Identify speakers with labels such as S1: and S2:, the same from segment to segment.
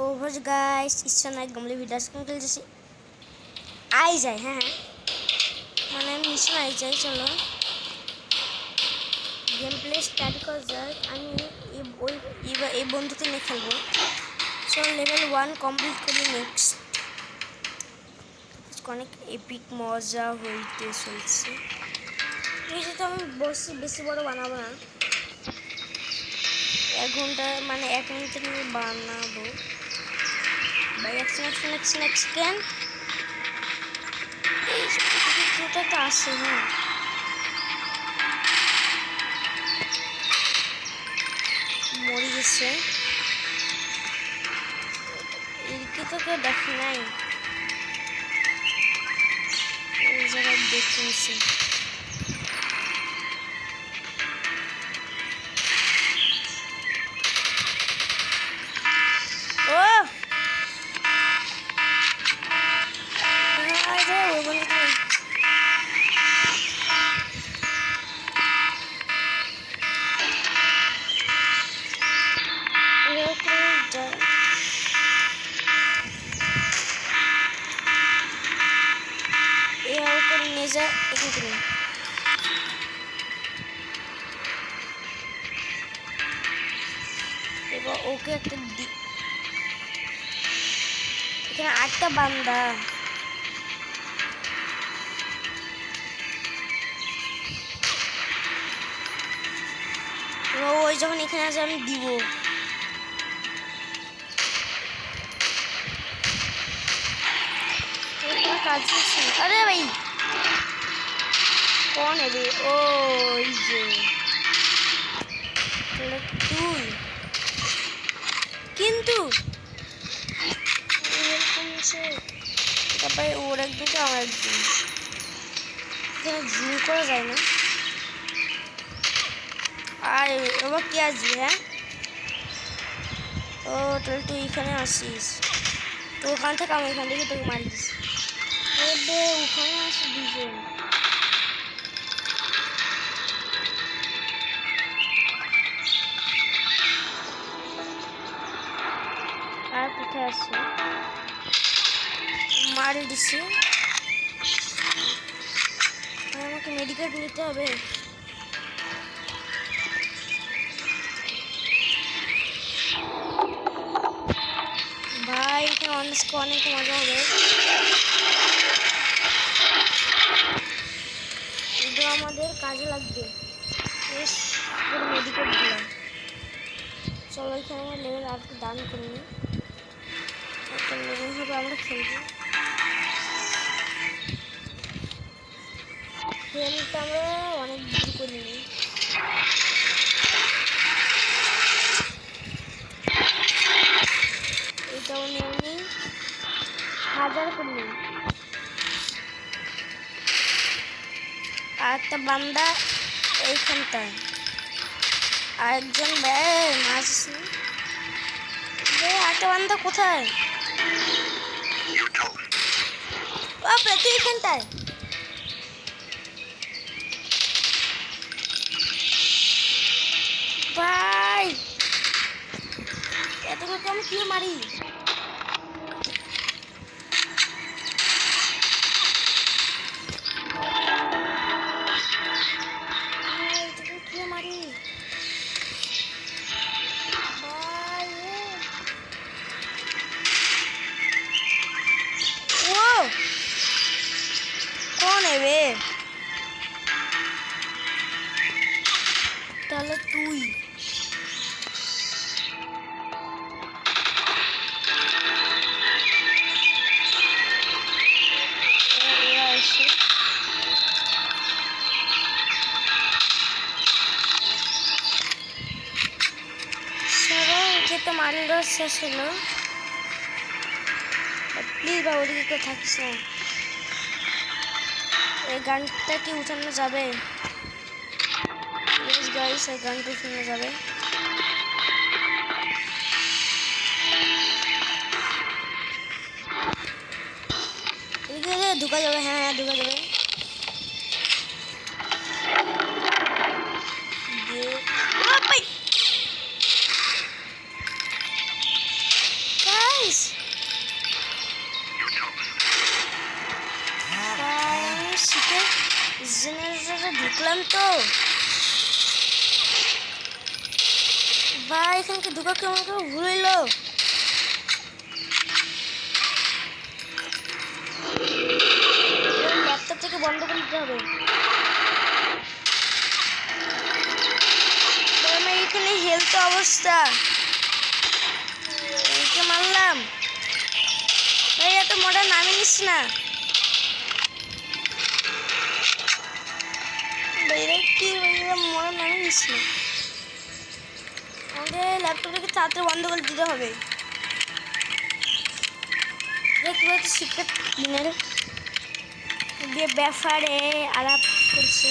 S1: ও হোস guys ইচ্ছা নাই গমলে videos কোন খেলতেছি আই যায় হ্যাঁ মানে মিশন আই যায় চলো গেম প্লে স্টার্ট করা যাক আমি এই বন্ধুকে নিয়ে খেলবো চলো লেভেল 1 কমপ্লিট করি নেক্সট অনেক এপিক মজা হইতে চলছে তো আমি বেশি বড় বানাবো না 1 ঘন্টা মানে 1 মিনিটের মধ্যে বানাবো ভাই সেকেন্ড কোথাটা আসে হ্যাঁ মরে গেছে এদিকে তো কেউ দেখে নাই ওই জায়গায় দেখে নিছি এবার ওকে একটা এখানে 8টা বান্দা ওই যখন এখানে আসে আমি দিব अरे भाई कौन है भाई ओ ये তুই কিন্তু এরকম সে তারপরে ওর একদিকে আমার একদিন এখানে জুম করা যায় না আর এবার কি আসবি হ্যাঁ ও তাহলে তুই এখানে আসিস তো ওখান থেকে আমি এখান থেকে তোকে মারি দিস ওখানে আসি দুজন আর কোথায় আছে মারি দিছি আমাকে মেডিকেল নিতে হবে ভাই এখানে অনেক মজা হবে এটা আমাদের কাজে লাগবে বেশ পুরো মেডিকেল দিলাম চলো এখানে আমার লেভেল আর একটু দান করে নিই একটা লেভেল হবে আমরা খেলবো খেলতে আমরা অনেক দূর করে নিই এটাও নিয়ে নিই 1000 করে নিই আর একটা বান্দা এইখানটায় আরেকজন মাছ আরেকটা বান্দা কোথায় তুই এখানটায় ভাই এতটুকু আমি কি মারি তাহলে তুই তো মারিল শেষ হলো প্লিজ বা ওদিকে কেউ থাকিস না এই গানটা কি উঠানো যাবে প্লিজ গাইস এই গানটা উঠানো যাবে এদিকে ঢুকা যাবে হ্যাঁ ঢুকা যাবে ঢুকলাম তো ভাই, এখানকে ঢুকা কেমন করে ভুল হইলো। ল্যাপটপ থেকে বন্ধ করে দিতে হবে। আমার এখানে হেলথ অবস্থা, একে মারলাম ভাই। এত মডার্ন নামে নিস না কি মডার্ন নামে নিস না। আমাদের ল্যাপটপটাকে তাড়াতাড়ি বন্ধ করে দিতে হবে। দেখতে সিক্রেট ক্লিনার দিয়ে ব্যাপারে আলাপ করছে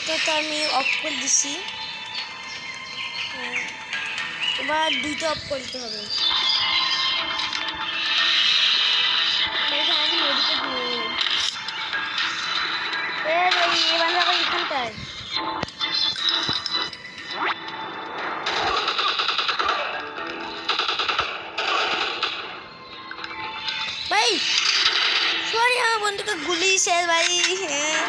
S1: তো আমি অফ করে দিছি। এবার দুইটা অফ করতে হবে। এখানটায় ভাই সরি, আমার বন্ধুকে গুলি শেষ ভাই। হ্যাঁ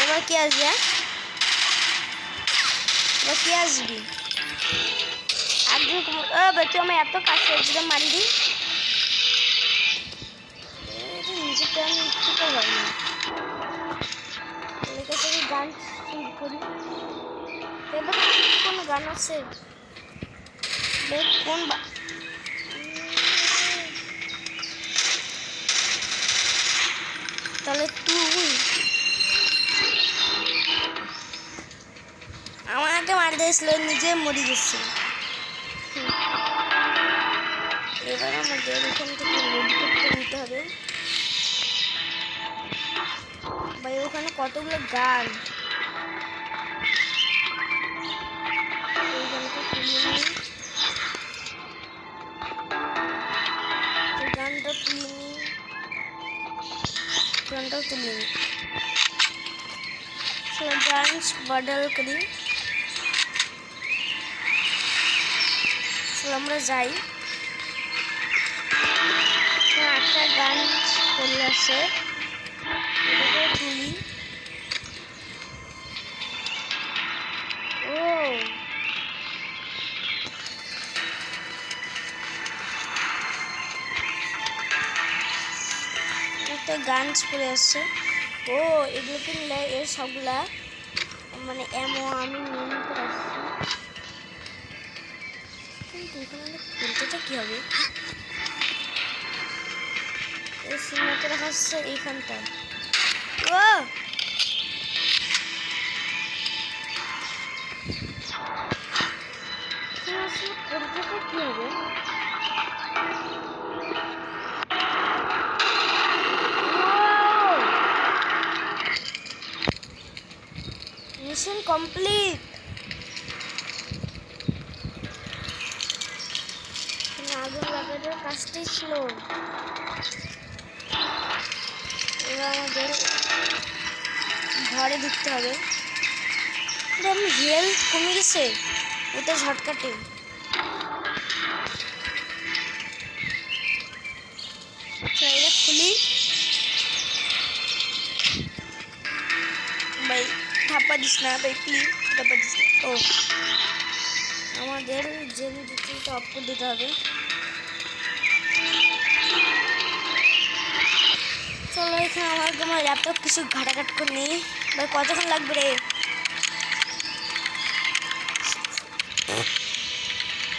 S1: এবার কি আসবে? এবার কি আসবি? একজন তুই আমার এত কাছে একদম মারি দি। নিজের প্রাণ মৃত্যুটা হয় না। কাছে গান শুরু করি। এবার কোন গান আছে? কোন তাহলে তুই আমাকে মারতে এসেছিল, নিজে মরে গেছে। এবার আমাদের এখান থেকে হেলিকপ্টার নিতে হবে ভাই। ওখানে কতগুলো গান, গানটা তুলে নি, গানটাও তুলে নি। গান বদল করি, আমরা যাই। একটা গান চলে আসে, তুলি। ও একটা গান পড়ে আসছে। ও এগুলো কিনলে এর সবগুলা মানে এমন আমি নিয়ে নিতে পারছি। কিন্তু এখানে খুলতেটা কি হবে? এই সিনেমাটা রাখা হচ্ছে এইখানটায়। ও খুলতেটা কি হবে? Mission complete. আগুন লাগানোর কাজটাই ছিল। এবার আমাদের ঘরে ঢুকতে হবে। আমি হেলথ কমে গেছে ওটা ঝটকাটে। এটা খুলি ভাই, ধাপ্পা দিস না ভাই প্লিজ, ধাপ্পা দিস না। ও আমাদের জেনারেটরটা অফ করে দিতে হবে। চলো এখানে আমার ল্যাপটপ কিছু ঘাটাঘাট করে নিই ভাই। কতক্ষণ লাগবে রে?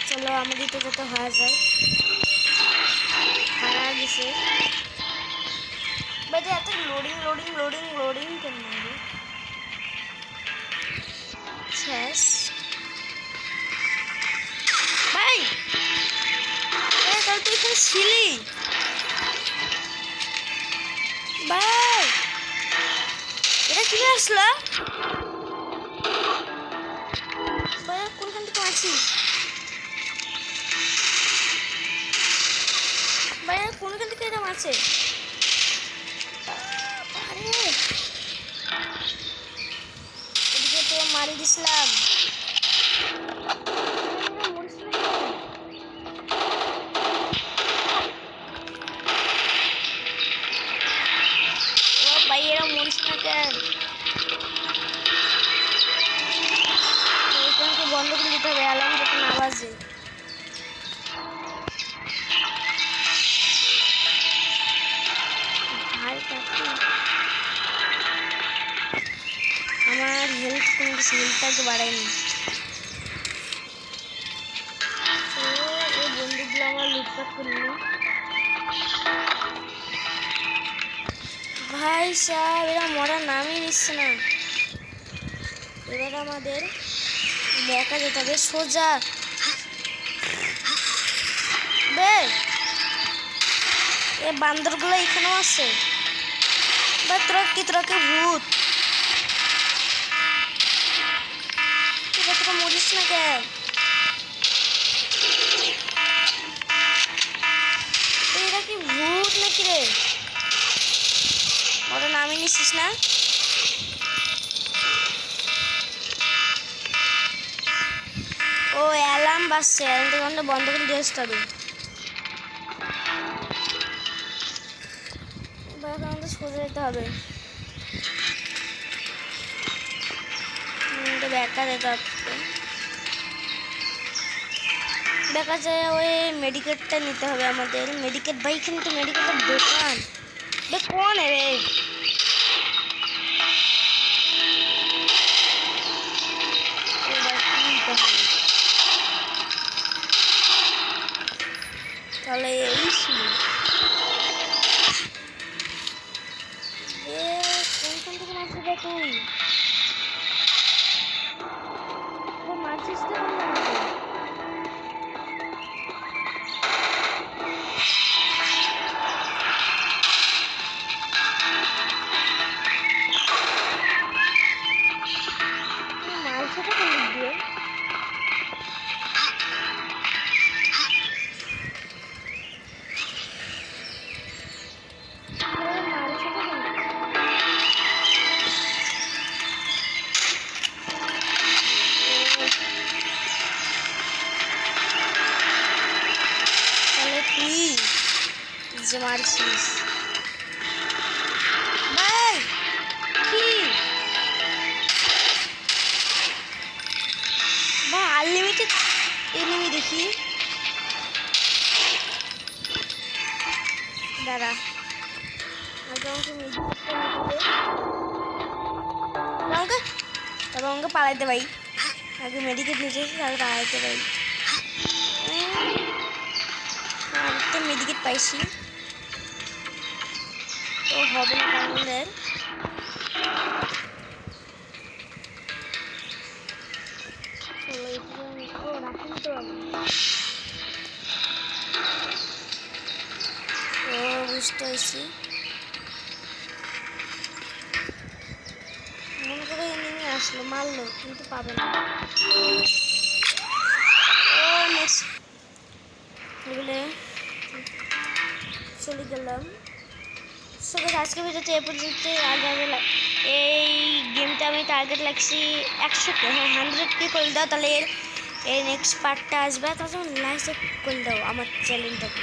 S1: চলো আমাদের তো যত হয়ে যায়। হারা গেছে ভাই, এত লোডিং লোডিং লোডিং লোডিং কেন হবে? শেষ ভাই। তাহলে তুই এখানে ছিলি ভাই? এটা কি আসলো ভাই? কোনখান থেকে আছিস ভাই? কোনখান থেকে এরকম আছে? এদিকে তো মারি দিছিলাম। বাজে। ভাই কাকু আমার হেলথ কোনো কিছু হেলথটাকে বাড়ায়নি। তো এই বন্দুকগুলো আমার লুটপাট করলি। ভাই সাহেব এরা মরার নামই নিচ্ছে না। এবার আমাদের দেখা যেতে হবে সোজা বে। এ বান্দরগুলো এখানেও আছে। ভাই তোরা কি ভূত? তোরা মরিস না কেন? এরা কি ভূত নাকি রে? ওরা নামই নিচ্ছিস না? ও অ্যালার্ম বাজছে, অ্যালার্মটা বন্ধ করে দিয়ে আসতে হবে। এবার আমাদের সোজা যেতে হবে। ব্যাগটা যেতে হবে। দেখা যায় ওই মেডিকেটটা নিতে হবে আমাদের। মেডিকেট ভাই কিন্তু মেডিকেটের দোকান বে কোন রে? তাহলে এই ছিল কোনখান থেকে মারছিস রে তুই? মারছিস তো মারছিটা কোন দিক দিয়ে? যে মারছিস ভাই কি ভাই আনলিমিটেড এনিমি দেখি। দাঁড়া আগে আমাকে মেডিকেটটা নিতে দে। তবে আমাকে পালাইতে ভাই। আগে মেডিকেট নিতে তাহলে পালাইতে ভাই। আর একটা মেডিকেট পাইছি তো হবে না আমাদের। বুঝতে পারছি মনে করে এনিমি আসলো মারলো কিন্তু পাবে না। ও নেক্সট লেভেলে চলে গেলাম। সবাই আজকে ভিডিওতে এ পর্যন্ত। এই গেমটা আমি টার্গেট লাগছি 100কে। হ্যাঁ 100কে করে দাও তাহলে এর নেক্সট পার্টটা আসবে। তাহলে লাইক করে দাও আমার চ্যানেলটাকে।